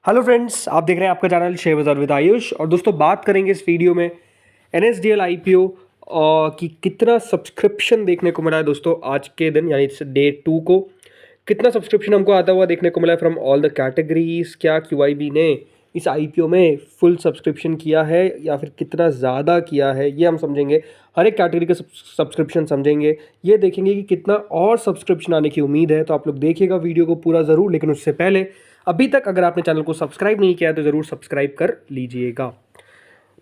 Hello friends, आप देख रहे हैं आपका चैनल शेयर बाजार विद आयुष। और दोस्तों बात करेंगे इस वीडियो में NSDL IPO की कितना सब्सक्रिप्शन देखने को मिला है दोस्तों आज के दिन, यानी डे 2 को कितना सब्सक्रिप्शन हमको आता हुआ देखने को मिला है फ्रॉम ऑल द कैटेगरीज। क्या QIB ने इस IPO में फुल सब्सक्रिप्शन किया है या फिर कितना ज़्यादा किया है, ये हम समझेंगे। हर एक कैटेगरी का सब्सक्रिप्शन समझेंगे, ये देखेंगे कि कितना और सब्सक्रिप्शन आने की उम्मीद है। तो आप लोग देखिएगा वीडियो को पूरा ज़रूर, लेकिन उससे पहले अभी तक अगर आपने चैनल को सब्सक्राइब नहीं किया है तो ज़रूर सब्सक्राइब कर लीजिएगा।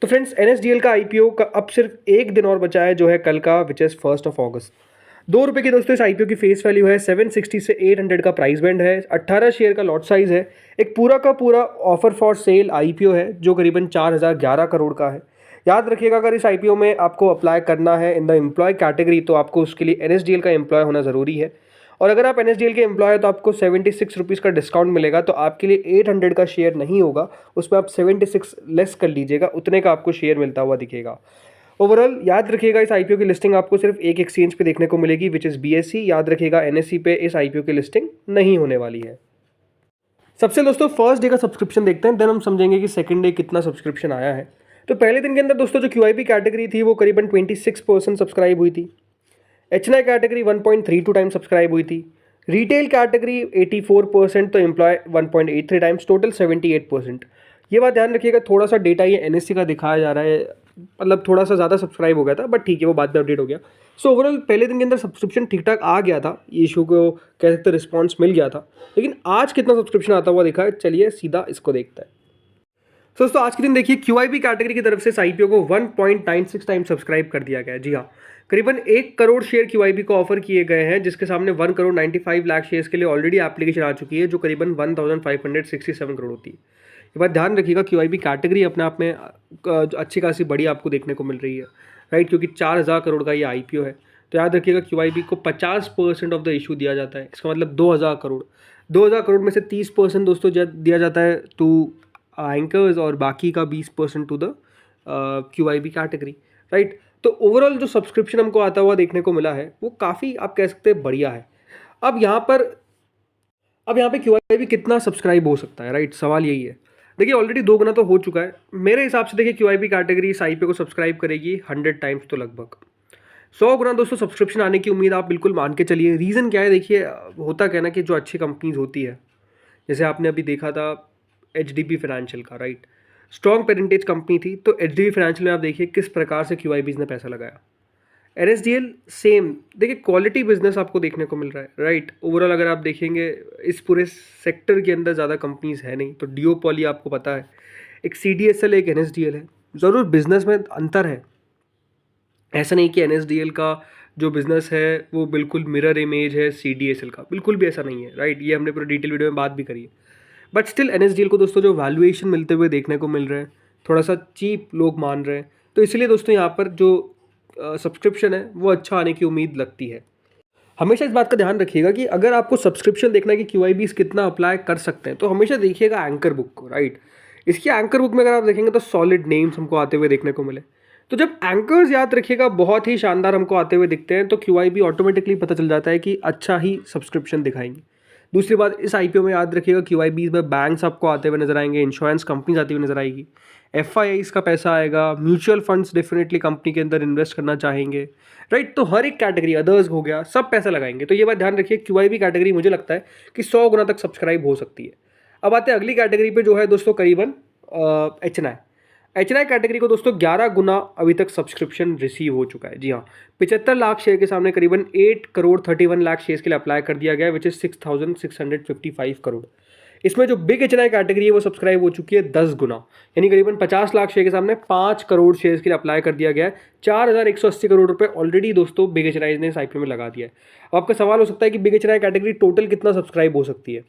तो फ्रेंड्स, NSDL का IPO का अब सिर्फ एक दिन और बचा है, जो है कल का, विच इज़ 1 अगस्त। ₹2 की दोस्तों इस IPO की फेस वैल्यू है। 760 से 800 का प्राइस बैंड है। 18 शेयर का लॉट साइज है। एक पूरा का पूरा ऑफर फॉर सेल IPO है जो करीबन 4011 करोड़ का है। याद रखिएगा, अगर इस IPO में आपको अप्लाई करना है इन द एम्प्लॉय कैटेगरी तो आपको उसके लिए NSDL का एम्प्लॉय होना ज़रूरी है। और अगर आप NSDL के एम्प्लॉय है तो आपको 76 रुपीज़ का डिस्काउंट मिलेगा। तो आपके लिए 800 का शेयर नहीं होगा, उसमें आप 76 लेस कर लीजिएगा, उतने का आपको शेयर मिलता हुआ दिखेगा। ओवरऑल याद रखिएगा, इस IPO की लिस्टिंग आपको सिर्फ एक एक्सचेंज पे देखने को मिलेगी, विच इज़ BSE। याद रखिएगा, NSE पे इस IPO की लिस्टिंग नहीं होने वाली है। सबसे दोस्तों फर्स्ट डे का सब्सक्रिप्शन देखते हैं, देन हम समझेंगे कि सेकंड डे कितना सब्सक्रिप्शन आया है। तो पहले दिन के अंदर दोस्तों जो QIB कैटेगरी थी वो करीबन 26% सब्सक्राइब हुई थी। HNI कैटेगरी 1.32 टाइम्स सब्सक्राइब हुई थी। रिटेल कैटेगरी 84%, तो एम्प्लॉय 1.83 टाइम्स, टोटल 78%। ये बात ध्यान रखिएगा, थोड़ा सा डेटा ये NSE का दिखाया जा रहा है, मतलब थोड़ा सा ज़्यादा सब्सक्राइब हो गया था, बट ठीक है, वो बाद में अपडेट हो गया। सो ओवरऑल पहले दिन के अंदर सब्सक्रिप्शन ठीक ठाक आ गया था, ये इशू को कह सकते रिस्पॉन्स मिल गया था। लेकिन आज कितना सब्सक्रिप्शन आता हुआ दिखा है, चलिए सीधा इसको देखते हैं। तो दोस्तों आज के दिन देखिए, QIB कैटेगरी की तरफ से इस IPO को 1.96 टाइम सब्सक्राइब कर दिया गया है। जी हाँ, करीबन 1 करोड़ शेयर QIB को ऑफर किए गए हैं, जिसके सामने 1 करोड़ 95 लाख शेयर्स के लिए ऑलरेडी एप्लीकेशन आ चुकी है, जो करीबन 1567 करोड़ होती है। ये बात ध्यान रखिएगा, QIB कैटेगरी अपने आप में अच्छी खासी बड़ी आपको देखने को मिल रही है, राइट, क्योंकि 4000 करोड़ का ये IPO है। तो याद रखिएगा, QIB को 50% ऑफ द इशू दिया जाता है, इसका मतलब 2000 करोड़। 2000 करोड़ में से 30% दोस्तों दिया जाता है टू एंकर्स और बाकी का 20% to the QIB category, right. तो ओवरऑल जो सब्सक्रिप्शन हमको आता हुआ देखने को मिला है वो काफ़ी, आप कह सकते हैं, बढ़िया है। अब यहाँ पर QIB कितना सब्सक्राइब हो सकता है, राइट, सवाल यही है। देखिए ऑलरेडी 2 गुना तो हो चुका है मेरे हिसाब से। देखिए QIB कैटेगरी इस IPO को सब्सक्राइब करेगी 100 टाइम्स, तो लगभग 100 गुना दोस्तों सब्सक्रिप्शन आने की उम्मीद आप बिल्कुल मान के चलिए। रीज़न क्या है, देखिए होता क्या ना कि जो अच्छी कंपनीज होती है, जैसे आपने अभी देखा था HDB फाइनेंशियल का, राइट, स्ट्रॉन्ग पेरेंटेज कंपनी थी। तो HDB फाइनेंशियल में आप देखिए किस प्रकार से QIBs ने पैसा लगाया। NSDL सेम, देखिए क्वालिटी बिजनेस आपको देखने को मिल रहा है, राइट। ओवरऑल अगर आप देखेंगे इस पूरे सेक्टर के अंदर ज़्यादा कंपनीज है नहीं, तो डिओपॉली आपको पता है, एक CDSL, एक NSDL है। ज़रूर बिजनेस में अंतर है, ऐसा नहीं कि NSDL का जो बिज़नेस है वो बिल्कुल मिरर इमेज है CDSL का, बिल्कुल भी ऐसा नहीं है, राइट। ये हमने पूरे डिटेल वीडियो में बात भी करी है। बट स्टिल NSDL को दोस्तों जो वैल्यूएशन मिलते हुए देखने को मिल रहे हैं, थोड़ा सा चीप लोग मान रहे हैं, तो इसलिए दोस्तों यहाँ पर जो सब्सक्रिप्शन है वो अच्छा आने की उम्मीद लगती है। हमेशा इस बात का ध्यान रखिएगा कि अगर आपको सब्सक्रिप्शन देखना है कि QIBs कितना अप्लाई कर सकते हैं, तो हमेशा देखिएगा एंकर बुक को, राइट। इसकी एंकर बुक में अगर आप देखेंगे तो सॉलिड नेम्स हमको आते हुए देखने को मिले। तो जब एंकर्स, याद रखिएगा, बहुत ही शानदार हमको आते हुए दिखते हैं, तो QIB ऑटोमेटिकली पता चल जाता है कि अच्छा ही सब्सक्रिप्शन दिखाएंगे। दूसरी बात, इस IPO में याद रखिएगा QIBs में बैंक्स आपको आते हुए नजर आएंगे, इंश्योरेंस कंपनीज आती हुई नजर आएगी, FIIs का पैसा आएगा, म्यूचुअल फंड्स डेफिनेटली कंपनी के अंदर इन्वेस्ट करना चाहेंगे, राइट। तो हर एक कैटेगरी, अदर्स हो गया, सब पैसा लगाएंगे। तो ये बात ध्यान रखिए, QIB कैटेगरी मुझे लगता है कि 100 गुना तक सब्सक्राइब हो सकती है। अब आते हैं अगली कैटेगरी पे, जो है दोस्तों करीबन HNI कैटेगरी को दोस्तों 11 गुना अभी तक सब्सक्रिप्शन रिसीव हो चुका है। जी हाँ, 75 लाख शेयर के सामने करीबन 8 करोड़ 31 लाख शेयर्स के लिए अप्लाई कर दिया गया है, विच इज 6655 करोड़। इसमें जो बिग HNI कैटेगरी है वो सब्सक्राइब हो चुकी है 10 गुना, यानी करीबन 50 लाख शेयर के सामने 5 करोड़ शेयर्स के लिए अप्लाई कर दिया गया है। 4180 करोड़ रुपए ऑलरेडी दोस्तों बिग HNI ने इस IPO में लगा दिया है। अब आपका सवाल हो सकता है कि बिग HNI कैटेगरी टोटल कितना सब्सक्राइब हो सकती है।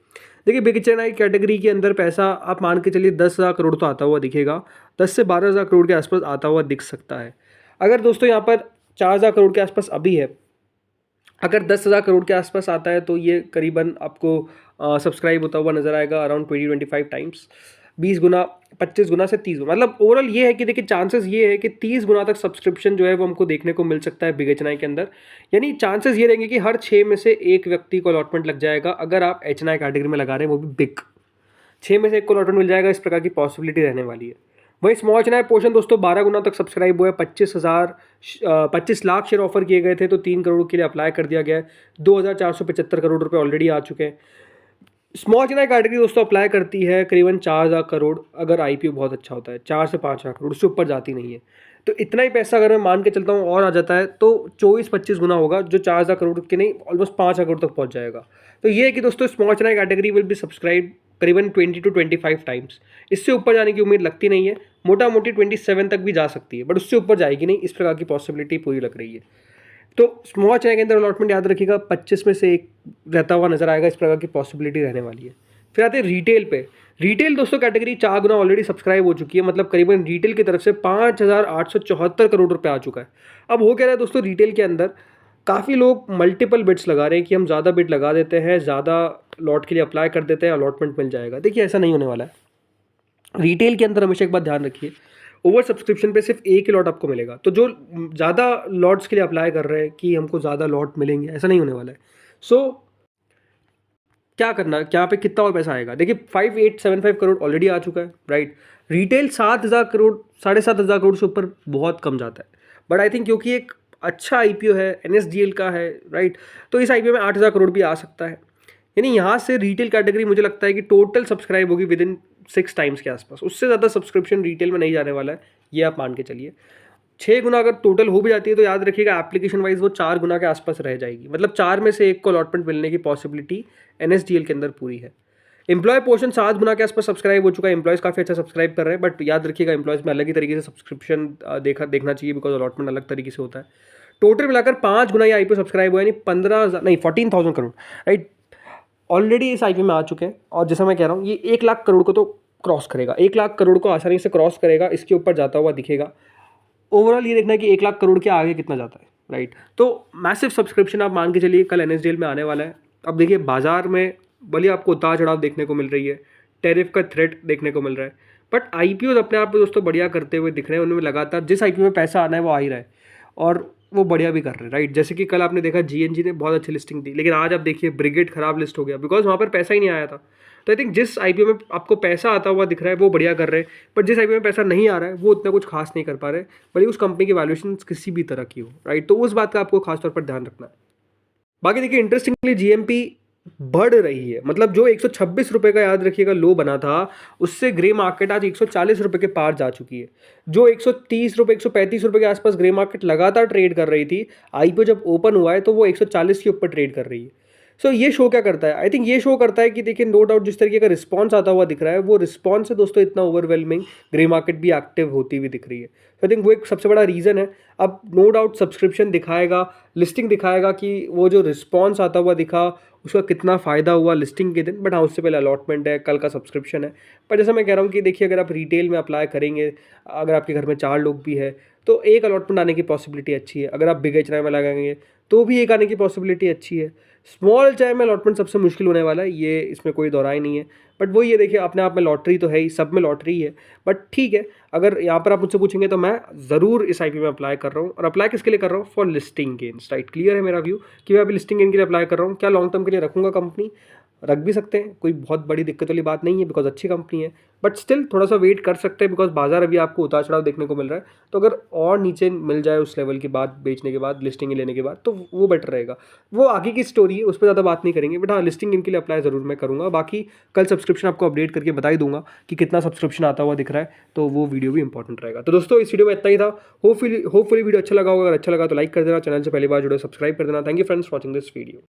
देखिए बिग HNI कैटेगरी के अंदर पैसा आप मान के चलिए 10,000 करोड़ तो आता हुआ दिखेगा, 10 से 12,000 करोड़ के आसपास आता हुआ दिख सकता है। अगर दोस्तों यहाँ पर 4,000 करोड़ के आसपास अभी है, अगर 10,000 करोड़ के आसपास आता है तो ये करीबन आपको सब्सक्राइब होता हुआ नजर आएगा अराउंड 20-25 टाइम्स, 20 गुना, 25 गुना से 30 गुना। मतलब ओवरऑल ये है कि देखिए चांसेस ये है कि 30 गुना तक सब्सक्रिप्शन जो है वो हमको देखने को मिल सकता है बिग HNI के अंदर। यानी चांसेस ये रहेंगे कि हर 6 में से एक व्यक्ति को अलॉटमेंट लग जाएगा, अगर आप HNI कैटेगरी में लगा रहे हैं, वो भी बिग। 6 में से 1 को अलॉटमेंट मिल जाएगा, इस प्रकार की पॉसिबिलिटी रहने वाली है। वही स्मॉल चैनल पोर्शन दोस्तों 12 गुना तक सब्सक्राइब हुआ है, 25 लाख शेयर ऑफर किए गए थे, तो 3 करोड़ के लिए अप्लाई कर दिया गया है। 2,475 करोड़ रुपए ऑलरेडी आ चुके हैं। स्मॉल चैनल कैटेगरी दोस्तों अप्लाई करती है करीबन 4,000 करोड़, अगर आईपीओ बहुत अच्छा होता है 4 से 5,000 करोड़, उससे ऊपर जाती नहीं है। तो इतना ही पैसा अगर मैं मान के चलता हूँ और आ जाता है तो 24-25 गुना होगा, जो 4,000 करोड़ के नहीं ऑलमोस्ट 5,000 करोड़ तक पहुँच जाएगा। तो ये है कि दोस्तों small channel category will be subscribe करीबन 20 to 25 टाइम्स। इससे ऊपर जाने की उम्मीद लगती नहीं है, मोटा मोटी 27 तक भी जा सकती है, बट उससे ऊपर जाएगी नहीं, इस प्रकार की पॉसिबिलिटी पूरी लग रही है। तो स्मॉल चैनल के अंदर अलॉटमेंट याद रखिएगा 25 में से 1 रहता हुआ नजर आएगा, इस प्रकार की पॉसिबिलिटी रहने वाली है। फिर आते हैं रिटेल पे। रिटेल दोस्तों कैटेगरी 4 गुना ऑलरेडी सब्सक्राइब हो चुकी है, मतलब करीबन रिटेल की तरफ से 5,874 करोड़ रुपए आ चुका है। अब हो क्या रहा है दोस्तों, रिटेल के अंदर काफ़ी लोग मल्टीपल बिड्स लगा रहे हैं कि हम ज़्यादा बिड लगा देते हैं, ज़्यादा लॉट के लिए अप्लाई कर देते हैं, अलॉटमेंट मिल जाएगा। देखिए ऐसा नहीं होने वाला है। रिटेल के अंदर हमेशा एक बात ध्यान रखिए, ओवर सब्सक्रिप्शन पे सिर्फ एक ही लॉट आपको मिलेगा। तो जो ज़्यादा लॉट्स के लिए अप्लाई कर रहे हैं कि हमको ज़्यादा लॉट मिलेंगे, ऐसा नहीं होने वाला है। सो क्या करना, क्या पे कितना और पैसा आएगा, देखिए 5,875 करोड़ ऑलरेडी आ चुका है, राइट। रिटेल 7,000 करोड़, 7,500 करोड़ से ऊपर बहुत कम जाता है, बट आई थिंक क्योंकि एक अच्छा आईपीओ है, एनएसडीएल का है, राइट, तो इस आईपीओ में 8,000 करोड़ भी आ सकता है। यानी यहाँ से रिटेल कैटेगरी मुझे लगता है कि टोटल सब्सक्राइब होगी विद इन 6 टाइम्स के आसपास, उससे ज़्यादा सब्सक्रिप्शन रिटेल में नहीं जाने वाला है, ये आप मान के चलिए। 6 गुना अगर टोटल हो भी जाती है तो याद रखिएगा एप्लीकेशन वाइज वो 4 गुना के आसपास रह जाएगी, मतलब 4 में से 1 को अलॉटमेंट मिलने की पॉसिबिलिटी एनएसडीएल के अंदर पूरी है। एम्प्लॉय पोर्शन 7 गुना के आसपास सब्सक्राइब हो चुका है, एम्प्लॉयज़ काफ़ी अच्छा सब्सक्राइब कर रहे हैं, बट याद रखिएगा एम्प्लॉयज़ में अलग ही तरीके से सब्सक्रिप्शन देखना चाहिए, बिकॉज अलॉटमेंट अलग तरीके से होता है। टोटल मिलाकर 5 गुना ये आईपीओ सब्सक्राइब हुआ, यानी 14,000 करोड़, राइट, ऑलरेडी इस आईपीओ में आ चुके हैं। और जैसा मैं कह रहा हूँ ये 1 लाख करोड़ को तो क्रॉस करेगा, 1 लाख करोड़ को आसानी से क्रॉस करेगा, इसके ऊपर जाता हुआ दिखेगा। ओवरऑल ये देखना है कि 1 लाख करोड़ के आगे कितना जाता है, राइट। तो मैसिव सब्सक्रिप्शन आप मान के चलिए कल एनएसडीएल में आने वाला है। अब देखिए बाजार में भले आपको उतार चढ़ाव देखने को मिल रही है, टैरिफ का थ्रेट देखने को मिल रहा है, बट आईपीओ अपने आप में दोस्तों बढ़िया करते हुए दिख रहे हैं, उनमें लगातार जिस आईपीओ में पैसा आना है वो आ ही रहा है, और वो बढ़िया भी कर रहे हैं, राइट। जैसे कि कल आपने देखा जीएनजी ने बहुत अच्छी लिस्टिंग दी, लेकिन आज आप देखिए ब्रिगेड खराब लिस्ट हो गया, बिकॉज वहाँ पर पैसा ही नहीं आया था। तो आई थिंक जिस आईपीओ में आपको पैसा आता हुआ दिख रहा है वो बढ़िया कर रहे हैं, बट जिस आईपीओ में पैसा नहीं आ रहा है वो उतना कुछ खास नहीं कर पा रहे, भले उस कंपनी की वैल्यूएशन किसी भी तरह की हो, राइट। तो उस बात का आपको खासतौर पर ध्यान रखना है। बाकी देखिए इंटरेस्टिंगली जीएमपी बढ़ रही है, मतलब जो 126 रुपये का याद रखिएगा लो बना था, उससे ग्रे मार्केट आज 140 रुपये के पार जा चुकी है। जो 130 रुपये 135 रुपये के आसपास ग्रे मार्केट लगातार ट्रेड कर रही थी, आईपीओ जब ओपन हुआ है तो वो 140 के ऊपर ट्रेड कर रही है। सो ये शो क्या करता है, आई थिंक ये शो करता है कि देखिए नो डाउट जिस तरीके का रिस्पॉन्स आता हुआ दिख रहा है, वो रिस्पॉन्स है दोस्तों इतना ओवरवेलमिंग, ग्रे मार्केट भी एक्टिव होती हुई दिख रही है। आई थिंक वो एक सबसे बड़ा रीज़न है। अब नो डाउट सब्सक्रिप्शन दिखाएगा, लिस्टिंग दिखाएगा कि वो जो रिस्पॉन्स आता हुआ दिखा उसका कितना फ़ायदा हुआ लिस्टिंग के दिन, बट हाँ उससे पहले अलॉटमेंट है, कल का सब्सक्रिप्शन है। पर जैसा मैं कह रहा हूँ कि देखिए अगर आप रिटेल में अप्लाई करेंगे, अगर आपके घर में 4 लोग भी है तो एक अलॉटमेंट आने की पॉसिबिलिटी अच्छी है। अगर आप बिग एच में लगाएंगे तो भी एक आने की पॉसिबिलिटी अच्छी है। स्मॉल चाय में अलॉटमेंट सबसे मुश्किल होने वाला है, ये इसमें कोई दौराई नहीं है। बट वो ये देखिए अपने आप में लॉटरी तो है ही, सब में लॉटरी है, बट ठीक है। अगर यहाँ पर आप मुझसे पूछेंगे तो मैं ज़रूर इस आईपीओ में अप्लाई कर रहा हूँ, और अप्लाई किसके लिए कर रहा हूँ, for listing gains, right. Clear है मेरा व्यू कि मैं अभी लिस्टिंग गेन के लिए अप्लाई कर रहा हूँ। क्या लॉन्ग टर्म के लिए रखूँगा कंपनी, रख भी सकते हैं, कोई बहुत बड़ी दिक्कत वाली बात नहीं है, बिकॉज अच्छी कंपनी है, बट स्टिल थोड़ा सा वेट कर सकते हैं, बिकॉज बाजार अभी आपको उतार चढ़ाव देखने को मिल रहा है। तो अगर और नीचे मिल जाए उस लेवल के बाद, बेचने के बाद, लिस्टिंग लेने के बाद, तो वो बेटर रहेगा। वो आगे की स्टोरी है, उस पर ज़्यादा बात नहीं करेंगे, बट हाँ लिस्टिंग इनके लिए अप्लाई ज़रूर मैं करूँगा। बाकी कल सब्सक्रिप्शन आपको अपडेट करके बता ही दूंगा कि कितना सब्सक्रिप्शन आता हुआ दिख रहा है, तो वो वीडियो भी इंपॉर्टेंट रहेगा। तो दोस्तों इस वीडियो में इतना ही था। होपफुली वीडियो अच्छा लगा होगा, अगर अच्छा लगा तो लाइक कर देना, चैनल से पहली बार जुड़े सब्सक्राइब कर देना। Thank you friends watching this video.